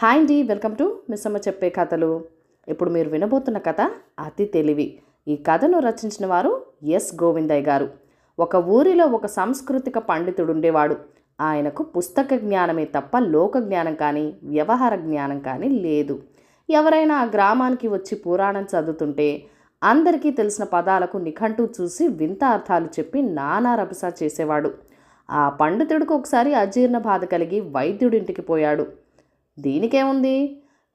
Hi అండి, welcome to Missamma చెప్పే కథలు. ఇప్పుడు మీరు వినబోతున్న కథ అతి తెలివి. ఈ కథను రచించిన వారు ఎస్ గోవిందయ్య గారు. ఒక ఊరిలో ఒక సాంస్కృతిక పండితుడు ఉండేవాడు. ఆయనకు పుస్తక జ్ఞానమే తప్ప లోక జ్ఞానం కానీ వ్యవహార జ్ఞానం కానీ లేదు. ఎవరైనా ఆ గ్రామానికి వచ్చి పురాణం చదువుతుంటే అందరికీ తెలిసిన పదాలకు నిఘంటు చూసి వింత అర్థాలు చెప్పి నానా రభస చేసేవాడు. ఆ పండితుడికి ఒకసారి అజీర్ణ బాధ కలిగి వైద్యుడింటికి పోయాడు. దీనికేముంది,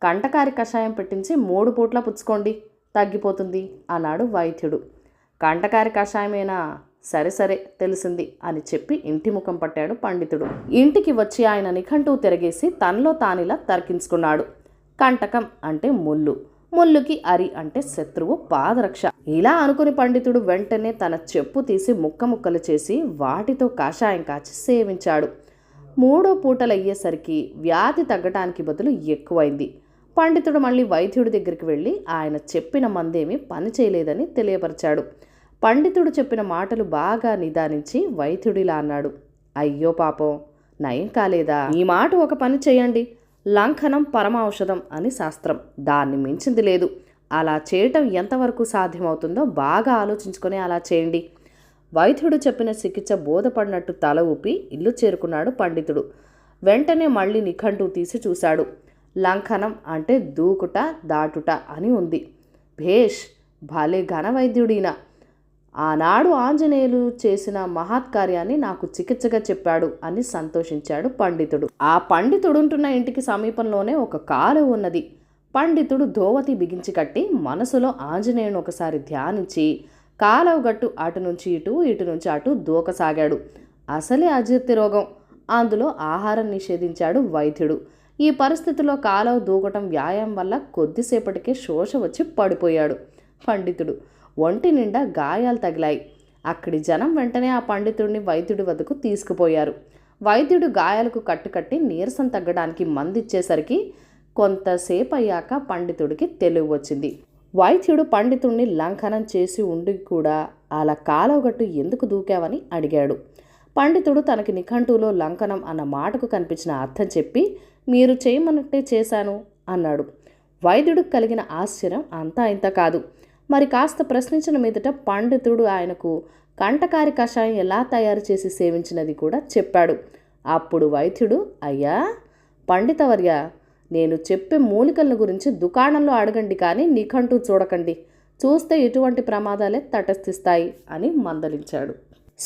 కంటకారి కషాయం పెట్టించి 3 పూట్ల పుచ్చుకోండి, తగ్గిపోతుంది అన్నాడు వైద్యుడు. కంటకారి కషాయమేనా? సరే సరే తెలిసింది అని చెప్పి ఇంటి ముఖం పట్టాడు పండితుడు. ఇంటికి వచ్చి ఆయన నిఘంటువు తిరగేసి తనలో తానిలా తర్కించుకున్నాడు. కంటకం అంటే ముల్లు, ముల్లుకి అరి అంటే శత్రువు, పాదరక్ష. ఇలా అనుకుని పండితుడు వెంటనే తన చెప్పు తీసి ముక్కలు చేసి వాటితో కషాయం కాచి సేవించాడు. 3 పూటలయ్యేసరికి వ్యాధి తగ్గటానికి బదులు ఎక్కువైంది. పండితుడు మళ్ళీ వైద్యుడి దగ్గరికి వెళ్ళి ఆయన చెప్పిన మందేమీ పని చేయలేదని తెలియపరిచాడు. పండితుడు చెప్పిన మాటలు బాగా నిదానించి వైద్యుడిలా అన్నాడు, అయ్యో పాపం, నయం కాలేదా? ఈ మాట ఒక పని చేయండి, లంఘనం పరమౌషధం అని శాస్త్రం, దాన్ని మించింది లేదు. అలా చేయటం ఎంతవరకు సాధ్యమవుతుందో బాగా ఆలోచించుకొని అలా చేయండి. వైద్యుడు చెప్పిన చికిత్స బోధపడినట్టు తల ఊపి ఇల్లు చేరుకున్నాడు పండితుడు. వెంటనే మళ్ళీ నిఘంటువు తీసి చూశాడు. లంఘనం అంటే దూకుట, దాటుట అని ఉంది. భేష్, భలే ఘన వైద్యుడిన. ఆనాడు ఆంజనేయులు చేసిన మహత్కార్యాన్ని నాకు చికిత్సగా చెప్పాడు అని సంతోషించాడు పండితుడు. ఆ పండితుడుంటున్న ఇంటికి సమీపంలోనే ఒక కాలువ ఉన్నది. పండితుడు ధోవతి బిగించి కట్టి మనసులో ఆంజనేయుని ఒకసారి ధ్యానించి కాలువ గట్టు అటు నుంచి ఇటు, ఇటు నుంచి అటు దూకసాగాడు. అసలే అజీర్తి రోగం, అందులో ఆహారం నిషేధించాడు వైద్యుడు. ఈ పరిస్థితిలో కాలువ దూకటం వ్యాయామం వల్ల కొద్దిసేపటికే శోష వచ్చి పడిపోయాడు పండితుడు. ఒంటి నిండా గాయాలు తగిలాయి. అక్కడి జనం వెంటనే ఆ పండితుడిని వైద్యుడి వద్దకు తీసుకుపోయారు. వైద్యుడు గాయాలకు కట్టుకట్టి నీరసం తగ్గడానికి మందిచ్చేసరికి కొంతసేపు అయ్యాక పండితుడికి తెలివి వచ్చింది. వైద్యుడు పండితుడిని లంఘనం చేసి ఉండి కూడా అలా కాలువగట్టు ఎందుకు దూకావని అడిగాడు. పండితుడు తనకి నిఘంటువులో లంఘనం అన్న మాటకు కనిపించిన అర్థం చెప్పి, మీరు చేయమన్నట్టే చేశాను అన్నాడు. వైద్యుడికి కలిగిన ఆశ్చర్యం అంతా ఇంత కాదు. మరి కాస్త ప్రశ్నించిన మీదట పండితుడు ఆయనకు కంటకారి కషాయం ఎలా తయారు చేసి సేవించినది కూడా చెప్పాడు. అప్పుడు వైద్యుడు, అయ్యా పండితవర్య, నేను చెప్పే మూలికల గురించి దుకాణంలో అడగండి కానీ నిఘంటువు చూడకండి, చూస్తే ఇటువంటి ప్రమాదాలే తటస్థిస్తాయి అని మందలించాడు.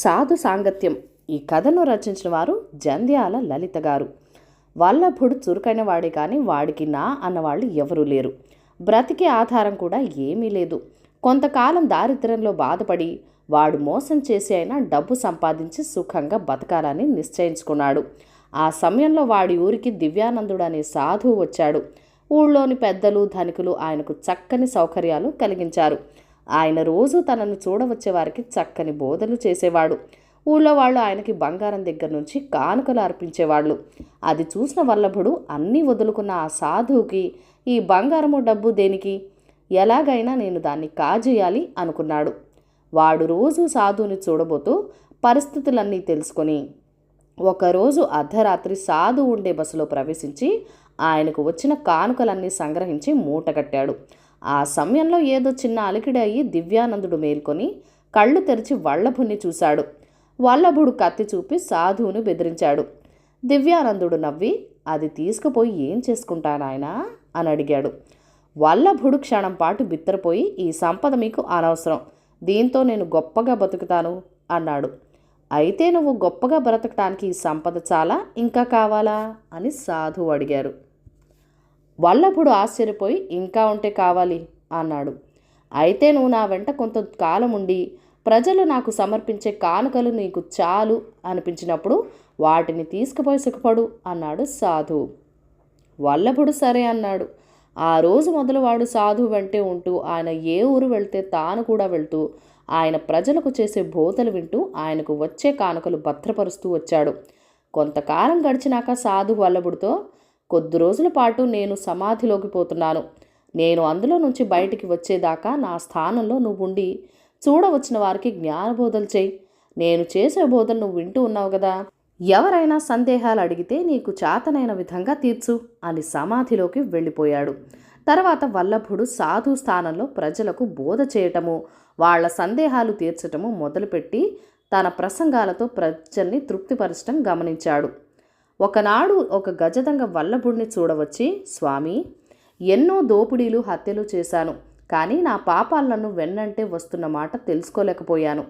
సాధు సాంగత్యం. ఈ కథను రచించిన వారు జంధ్యాల లలిత గారు. వల్లభుడు చురుకైన వాడే కానీ వాడికి నా అన్నవాళ్ళు ఎవరూ లేరు. బ్రతికే ఆధారం కూడా ఏమీ లేదు. కొంతకాలం దారిద్ర్యంలో బాధపడి వాడు మోసం చేసి అయినా డబ్బు సంపాదించి సుఖంగా బతకాలని నిశ్చయించుకున్నాడు. ఆ సమయంలో వాడి ఊరికి దివ్యానందుడు అనే సాధువు వచ్చాడు. ఊళ్ళోని పెద్దలు ధనికులు ఆయనకు చక్కని సౌకర్యాలు కలిగించారు. ఆయన రోజు తనను చూడవచ్చే వారికి చక్కని బోధలు చేసేవాడు. ఊళ్ళో వాళ్ళు ఆయనకి బంగారం దగ్గర నుంచి కానుకలు అర్పించేవాళ్ళు. అది చూసిన వల్లభుడు అన్నీ వదులుకున్న ఆ సాధువుకి ఈ బంగారము డబ్బు దేనికి, ఎలాగైనా నేను దాన్ని కాజేయాలి అనుకున్నాడు. వాడు రోజు సాధువుని చూడబోతూ పరిస్థితులన్నీ తెలుసుకొని ఒకరోజు అర్ధరాత్రి సాధు ఉండే బస్సులో ప్రవేశించి ఆయనకు వచ్చిన కానుకలన్నీ సంగ్రహించి మూటగట్టాడు. ఆ సమయంలో ఏదో చిన్న అలికిడి అయ్యి దివ్యానందుడు మేల్కొని కళ్ళు తెరిచి వల్లభుని చూశాడు. వల్లభుడు కత్తి చూపి సాధువును బెదిరించాడు. దివ్యానందుడు నవ్వి, అది తీసుకుపోయి ఏం చేసుకుంటానాయనా అని అడిగాడు. వల్లభుడు క్షణం పాటు బిత్తరపోయి, ఈ సంపద మీకు అనవసరం, దీంతో నేను గొప్పగా బతుకుతాను అన్నాడు. అయితే నువ్వు గొప్పగా బ్రతకటానికి ఈ సంపద చాలా, ఇంకా కావాలా అని సాధువు అడిగారు. వల్లభుడు ఆశ్చర్యపోయి, ఇంకా ఉంటే కావాలి అన్నాడు. అయితే నువ్వు నా వెంట కొంతకాలం ఉండి ప్రజలు నాకు సమర్పించే కానుకలు నీకు చాలు అనిపించినప్పుడు వాటిని తీసుకుపోయి సుఖపడు అన్నాడు సాధువు. వల్లభుడు సరే అన్నాడు. ఆ రోజు మొదలు వాడు సాధువు వెంటే ఉంటూ ఆయన ఏ ఊరు వెళ్తే తాను కూడా వెళ్తూ ఆయన ప్రజలకు చేసే బోధలు వింటూ ఆయనకు వచ్చే కానుకలు భద్రపరుస్తూ వచ్చాడు. కొంతకాలం గడిచినాక సాధు వల్లభుడితో, కొద్ది రోజుల పాటు నేను సమాధిలోకి పోతున్నాను. నేను అందులో నుంచి బయటికి వచ్చేదాకా నా స్థానంలో నువ్వు ఉండి చూడవచ్చిన వారికి జ్ఞానబోధలు చేయి. నేను చేసే బోధలు నువ్వు వింటూ ఉన్నావు కదా, ఎవరైనా సందేహాలు అడిగితే నీకు చేతనైన విధంగా తీర్చు అని సమాధిలోకి వెళ్ళిపోయాడు. తర్వాత వల్లభుడు సాధు స్థానంలో ప్రజలకు బోధ చేయటము, వాళ్ల సందేహాలు తీర్చటము మొదలుపెట్టి తన ప్రసంగాలతో ప్రజల్ని తృప్తిపరచటం గమనించాడు. ఒకనాడు ఒక గజదంగ వల్లభుడిని చూడవచ్చి, స్వామి, ఎన్నో దోపిడీలు హత్యలు చేశాను, కానీ నా పాపాలను వెన్నంటే వస్తున్న మాట తెలుసుకోలేకపోయాను.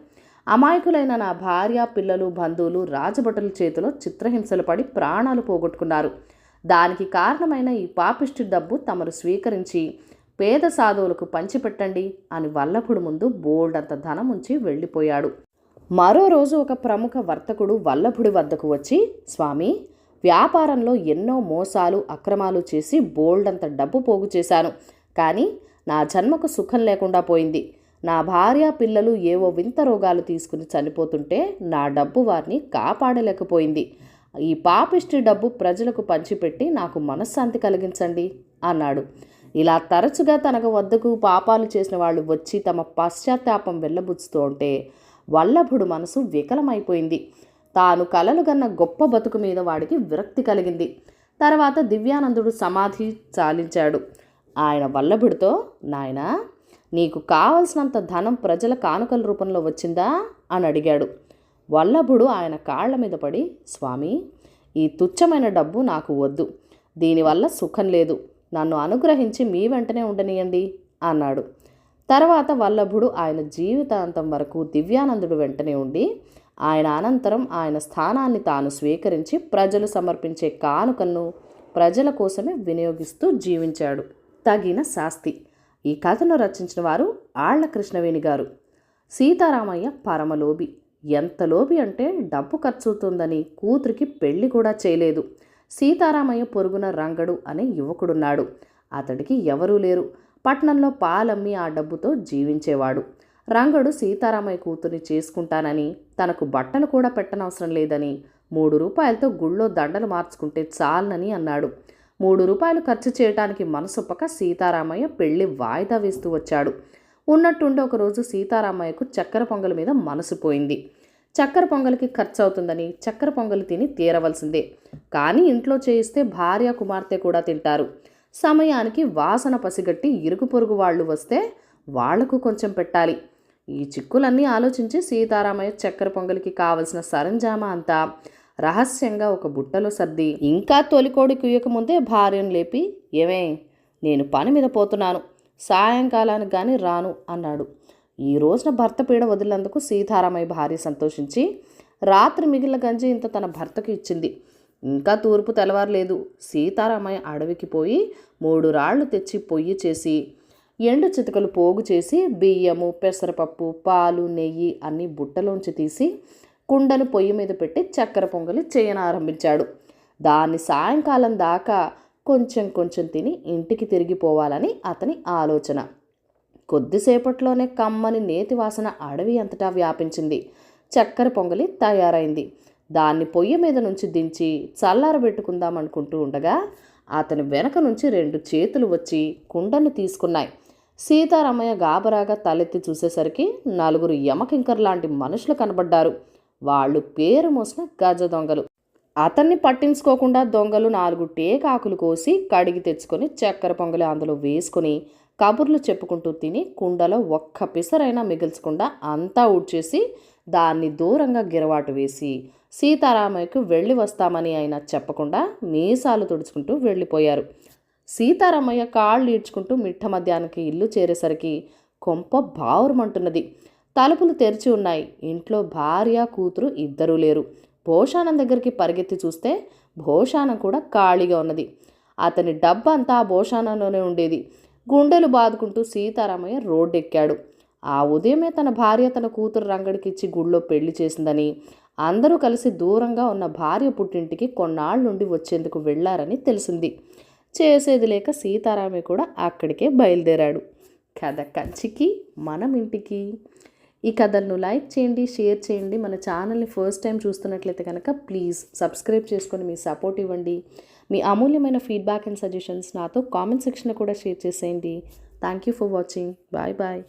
అమాయకులైన నా భార్య, పిల్లలు, బంధువులు రాజభటుల చేతిలో చిత్రహింసలు పడి ప్రాణాలు పోగొట్టుకున్నారు. దానికి కారణమైన ఈ పాపిష్టి డబ్బు తమరు స్వీకరించి పేద సాధువులకు పంచిపెట్టండి అని వల్లభుడు ముందు బోల్డంత ధనం ఉంచి వెళ్ళిపోయాడు. మరో రోజు ఒక ప్రముఖ వర్తకుడు వల్లభుడి వద్దకు వచ్చి, స్వామి, వ్యాపారంలో ఎన్నో మోసాలు, అక్రమాలు చేసి బోల్డంత డబ్బు పోగు చేశాను, కానీ నా జన్మకు సుఖం లేకుండా పోయింది. నా భార్య, పిల్లలు ఏవో వింత రోగాలు తీసుకుని చనిపోతుంటే నా డబ్బు వారిని కాపాడలేకపోయింది. ఈ పాపిష్టి డబ్బు ప్రజలకు పంచిపెట్టి నాకు మనశ్శాంతి కలిగించండి అన్నాడు. ఇలా తరచుగా తన వద్దకు పాపాలు చేసిన వాళ్ళు వచ్చి తమ పశ్చాత్తాపం వెళ్ళబుచ్చుతూ ఉంటే వల్లభుడు మనసు వికలమైపోయింది. తాను కలలుగన్న గొప్ప బతుకు మీద వాడికి విరక్తి కలిగింది. తర్వాత దివ్యానందుడు సమాధి చాలించాడు. ఆయన వల్లభుడితో, నాయనా, నీకు కావలసినంత ధనం ప్రజల కానుకల రూపంలో వచ్చిందా అని అడిగాడు. వల్లభుడు ఆయన కాళ్ల మీద పడి, స్వామి, ఈ తుచ్చమైన డబ్బు నాకు వద్దు, దీనివల్ల సుఖం లేదు, నన్ను అనుగ్రహించి మీ వెంటనే ఉండనియండి అన్నాడు. తర్వాత వల్లభుడు ఆయన జీవితాంతం వరకు దివ్యానందుడు వెంటనే ఉండి ఆయన అనంతరం ఆయన స్థానాన్ని తాను స్వీకరించి ప్రజలు సమర్పించే కానుకలను ప్రజల కోసమే వినియోగిస్తూ జీవించాడు. తగిన శాస్తి. ఈ కథను రచించిన వారు ఆళ్ల కృష్ణవేణి గారు. సీతారామయ్య పరమలోభి. ఎంత లోభి అంటే డబ్బు ఖర్చుతుందని కూతురికి పెళ్లి కూడా చేయలేదు. సీతారామయ్య పొరుగున రంగడు అనే యువకుడున్నాడు. అతడికి ఎవరూ లేరు. పట్నంలో పాలమ్మి ఆ డబ్బుతో జీవించేవాడు. రంగడు సీతారామయ్య కూతుర్ని చేసుకుంటానని, తనకు బట్టలు కూడా పెట్టనవసరం లేదని, 3 రూపాయలతో గుళ్ళో దండలు మార్చుకుంటే చాలనని అన్నాడు. 3 రూపాయలు ఖర్చు చేయడానికి మనసొప్పక సీతారామయ్య పెళ్లి వాయిదా వేస్తూ వచ్చాడు. ఉన్నట్టుండి ఒకరోజు సీతారామయ్యకు చక్కెర పొంగలి మీద మనసు పోయింది. చక్కెర పొంగలికి ఖర్చు అవుతుందని చక్కెర పొంగలి తిని తీరవలసిందే, కానీ ఇంట్లో చేయిస్తే భార్య, కుమార్తె కూడా తింటారు. సమయానికి వాసన పసిగట్టి ఇరుగు పొరుగు వాళ్ళు వస్తే వాళ్లకు కొంచెం పెట్టాలి. ఈ చిక్కులన్నీ ఆలోచించి సీతారామయ్య చక్కెర పొంగలికి కావలసిన సరంజామా అంతా రహస్యంగా ఒక బుట్టలో సర్ది, ఇంకా తొలికోడి కుయ్యకముందే భార్యను లేపి, ఏమే, నేను పని మీద పోతున్నాను, సాయంకాలానికి కానీ రాను అన్నాడు. ఈ రోజున భర్త పీడ వదిలినందుకు సీతారామయ్య భార్య సంతోషించి రాత్రి మిగిలిన గంజి ఇంత తన భర్తకు ఇచ్చింది. ఇంకా తూర్పు తెల్లవారలేదు. సీతారామయ్య అడవికి పోయి 3 రాళ్లు తెచ్చి పొయ్యి చేసి ఎండు చితకలు పోగు చేసి బియ్యము, పెసరపప్పు, పాలు, నెయ్యి అన్నీ బుట్టలోంచి తీసి కుండను పొయ్యి మీద పెట్టి చక్కెర పొంగలి చేయనారంభించాడు. దాన్ని సాయంకాలం దాకా కొంచెం కొంచెం తిని ఇంటికి తిరిగిపోవాలని అతని ఆలోచన. కొద్దిసేపట్లోనే కమ్మని నేతి వాసన అడవి అంతటా వ్యాపించింది. చక్కెర పొంగలి తయారైంది. దాన్ని పొయ్యి మీద నుంచి దించి చల్లారబెట్టుకుందామనుకుంటూ ఉండగా అతని వెనక నుంచి 2 చేతులు వచ్చి కుండను తీసుకున్నాయి. సీతారామయ్య గాబరాగా తలెత్తి చూసేసరికి 4 యమకింకర్ లాంటి మనుషులు కనబడ్డారు. వాళ్ళు పేరు మోసిన గజ దొంగలు. అతన్ని పట్టించుకోకుండా దొంగలు 4 టేకాకులు కోసి కడిగి తెచ్చుకొని చక్కెర పొంగలి అందులో వేసుకుని కబుర్లు చెప్పుకుంటూ తిని కుండలో ఒక్క పిసరైనా మిగిల్చకుండా అంతా ఊడ్చేసి దాన్ని దూరంగా గిరవాటు వేసి సీతారామయ్యకు వెళ్ళి వస్తామని అయినా చెప్పకుండా మీసాలు తుడుచుకుంటూ వెళ్ళిపోయారు. సీతారామయ్య కాళ్ళు ఈడ్చుకుంటూ మిట్ట మధ్యానికి ఇల్లు చేరేసరికి కొంప బావురుమంటున్నది. తలుపులు తెరిచి ఉన్నాయి. ఇంట్లో భార్య, కూతురు ఇద్దరూ లేరు. భోషానం దగ్గరికి పరిగెత్తి చూస్తే భోషానం కూడా ఖాళీగా ఉన్నది. అతని డబ్బంతా ఆ భోషానంలోనే ఉండేది. గుండెలు బాదుకుంటూ సీతారామయ్య రోడ్డెక్కాడు. ఆ ఉదయమే తన భార్య తన కూతురు రంగడికిచ్చి గుళ్ళో పెళ్లి చేసిందని, అందరూ కలిసి దూరంగా ఉన్న భార్య పుట్టింటికి కొన్నాళ్ళ నుండి వచ్చేందుకు వెళ్లారని తెలిసింది. చేసేది లేక సీతారామయ్య కూడా అక్కడికే బయలుదేరాడు. కథ కంచికి మనం ఇంటికి. ఈ కథలను లైక్ చేయండి, షేర్ చేయండి. మన ఛానల్ని ఫస్ట్ టైం చూస్తున్నట్లయితే కనుక ప్లీజ్ సబ్స్క్రైబ్ చేసుకొని మీ సపోర్ట్ ఇవ్వండి. మీ అమూల్యమైన ఫీడ్బ్యాక్ అండ్ సజెషన్స్ నాతో కామెంట్ సెక్షన్లో కూడా షేర్ చేసేయండి. Thank you for watching. Bye bye.